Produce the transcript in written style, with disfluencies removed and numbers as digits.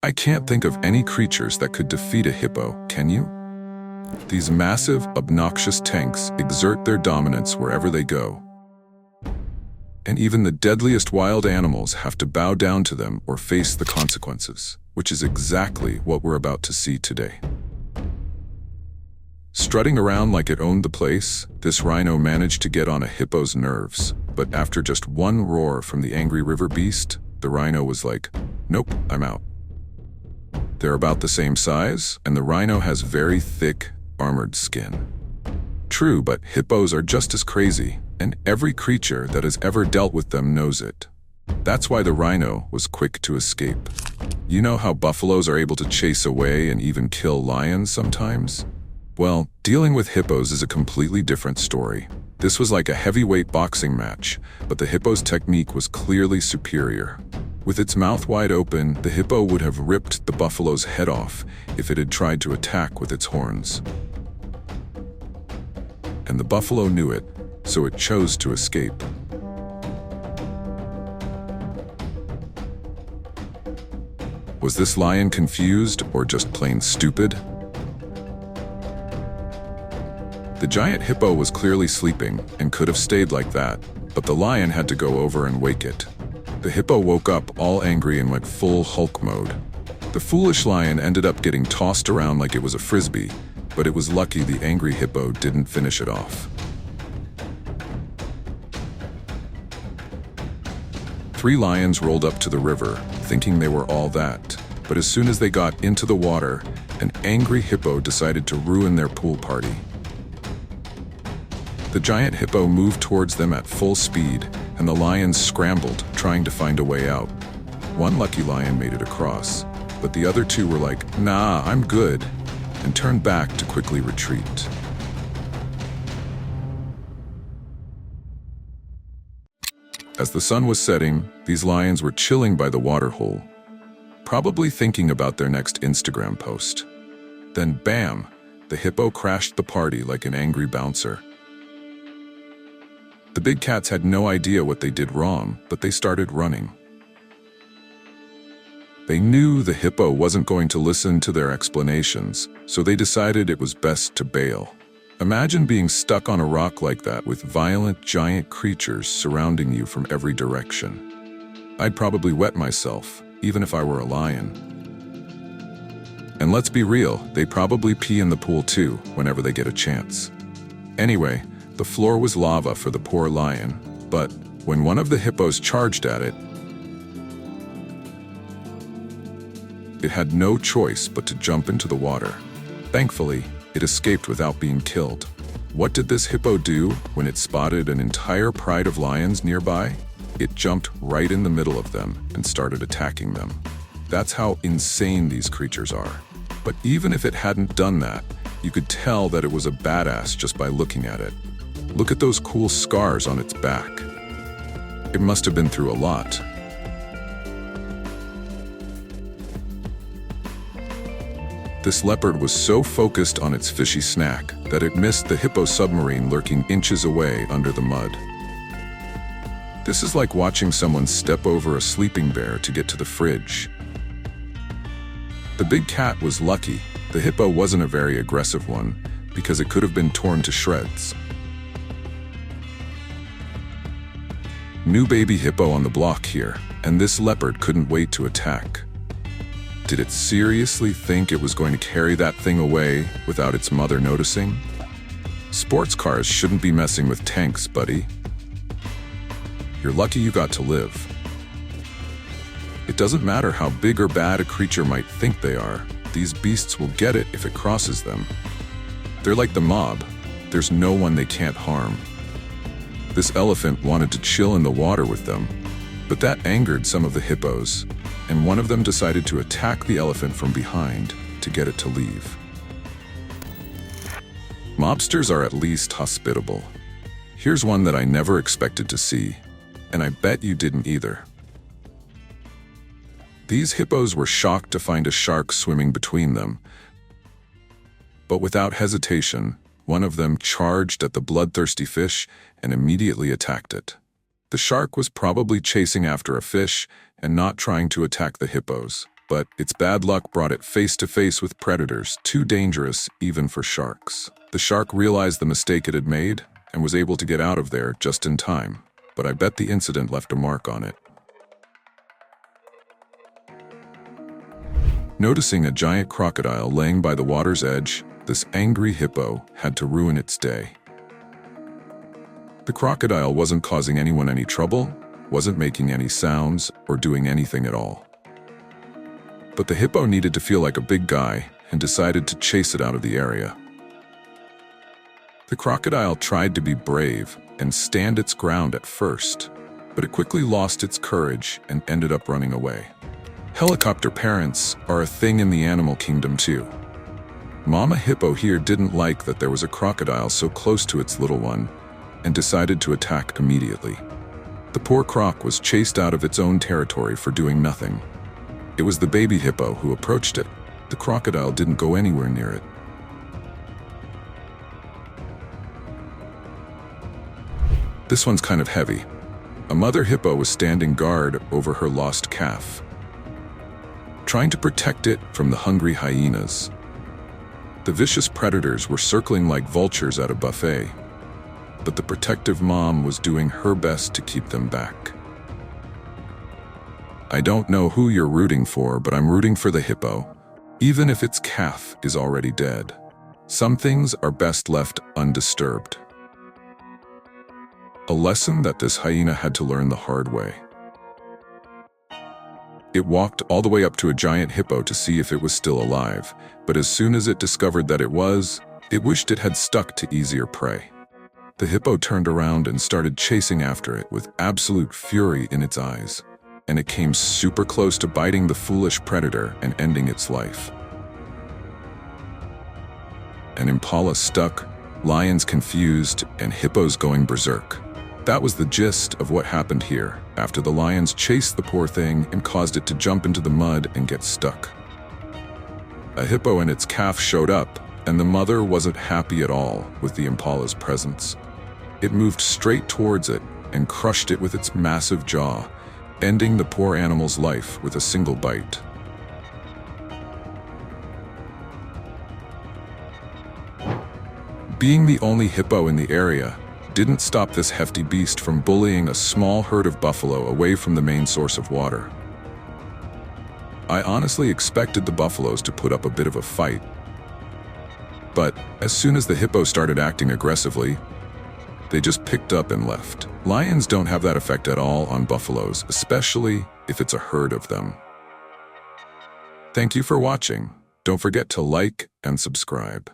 I can't think of any creatures that could defeat a hippo, can you? These massive, obnoxious tanks exert their dominance wherever they go. And even the deadliest wild animals have to bow down to them or face the consequences, which is exactly what we're about to see today. Strutting around like it owned the place, this rhino managed to get on a hippo's nerves, but after just one roar from the angry river beast, the rhino was like, "Nope, I'm out." They're about the same size, and the rhino has very thick, armored skin. True, but hippos are just as crazy, and every creature that has ever dealt with them knows it. That's why the rhino was quick to escape. You know how buffaloes are able to chase away and even kill lions sometimes? Well, dealing with hippos is a completely different story. This was like a heavyweight boxing match, but the hippo's technique was clearly superior. With its mouth wide open, the hippo would have ripped the buffalo's head off if it had tried to attack with its horns. And the buffalo knew it, so it chose to escape. Was this lion confused or just plain stupid? The giant hippo was clearly sleeping and could have stayed like that, but the lion had to go over and wake it. The hippo woke up all angry and went full Hulk mode. The foolish lion ended up getting tossed around like it was a frisbee, but it was lucky the angry hippo didn't finish it off. 3 lions rolled up to the river, thinking they were all that, but as soon as they got into the water, an angry hippo decided to ruin their pool party. The giant hippo moved towards them at full speed, and the lions scrambled, trying to find a way out. One lucky lion made it across, but the other 2 were like, "Nah, I'm good," and turned back to quickly retreat. As the sun was setting, these lions were chilling by the waterhole, probably thinking about their next Instagram post. Then bam, the hippo crashed the party like an angry bouncer. The big cats had no idea what they did wrong, but they started running. They knew the hippo wasn't going to listen to their explanations, so they decided it was best to bail. Imagine being stuck on a rock like that with violent giant creatures surrounding you from every direction. I'd probably wet myself, even if I were a lion. And let's be real, they probably pee in the pool too, whenever they get a chance. Anyway, the floor was lava for the poor lion, but when one of the hippos charged at it, it had no choice but to jump into the water. Thankfully, it escaped without being killed. What did this hippo do when it spotted an entire pride of lions nearby? It jumped right in the middle of them and started attacking them. That's how insane these creatures are. But even if it hadn't done that, you could tell that it was a badass just by looking at it. Look at those cool scars on its back. It must have been through a lot. This leopard was so focused on its fishy snack that it missed the hippo submarine lurking inches away under the mud. This is like watching someone step over a sleeping bear to get to the fridge. The big cat was lucky. The hippo wasn't a very aggressive one, because it could have been torn to shreds. New baby hippo on the block here, and this leopard couldn't wait to attack. Did it seriously think it was going to carry that thing away without its mother noticing? Sports cars shouldn't be messing with tanks, buddy. You're lucky you got to live. It doesn't matter how big or bad a creature might think they are, these beasts will get it if it crosses them. They're like the mob. There's no one they can't harm. This elephant wanted to chill in the water with them, but that angered some of the hippos, and one of them decided to attack the elephant from behind to get it to leave. Mobsters are at least hospitable. Here's one that I never expected to see, and I bet you didn't either. These hippos were shocked to find a shark swimming between them, but without hesitation, one of them charged at the bloodthirsty fish and immediately attacked it. The shark was probably chasing after a fish and not trying to attack the hippos. but its bad luck brought it face to face with predators too dangerous even for sharks. The shark realized the mistake it had made and was able to get out of there just in time, but I bet the incident left a mark on it. Noticing a giant crocodile laying by the water's edge, this angry hippo had to ruin its day. The crocodile wasn't causing anyone any trouble, wasn't making any sounds, or doing anything at all. But the hippo needed to feel like a big guy and decided to chase it out of the area. The crocodile tried to be brave and stand its ground at first, but it quickly lost its courage and ended up running away. Helicopter parents are a thing in the animal kingdom too. Mama Hippo here didn't like that there was a crocodile so close to its little one and decided to attack immediately. The poor croc was chased out of its own territory for doing nothing. It was the baby hippo who approached it. The crocodile didn't go anywhere near it. This one's kind of heavy. A mother hippo was standing guard over her lost calf, trying to protect it from the hungry hyenas. The vicious predators were circling like vultures at a buffet, but the protective mom was doing her best to keep them back. I don't know who you're rooting for, but I'm rooting for the hippo, even if its calf is already dead. Some things are best left undisturbed. A lesson that this hyena had to learn the hard way. It walked all the way up to a giant hippo to see if it was still alive, but as soon as it discovered that it was, it wished it had stuck to easier prey. The hippo turned around and started chasing after it with absolute fury in its eyes, and it came super close to biting the foolish predator and ending its life. An impala stuck, lions confused, and hippos going berserk. That was the gist of what happened here after the lions chased the poor thing and caused it to jump into the mud and get stuck. A hippo and its calf showed up, and the mother wasn't happy at all with the impala's presence. It moved straight towards it and crushed it with its massive jaw, ending the poor animal's life with a single bite. Being the only hippo in the area didn't stop this hefty beast from bullying a small herd of buffalo away from the main source of water. I honestly expected the buffaloes to put up a bit of a fight, but as soon as the hippo started acting aggressively, they just picked up and left. Lions don't have that effect at all on buffaloes, especially if it's a herd of them. Thank you for watching. Don't forget to like and subscribe.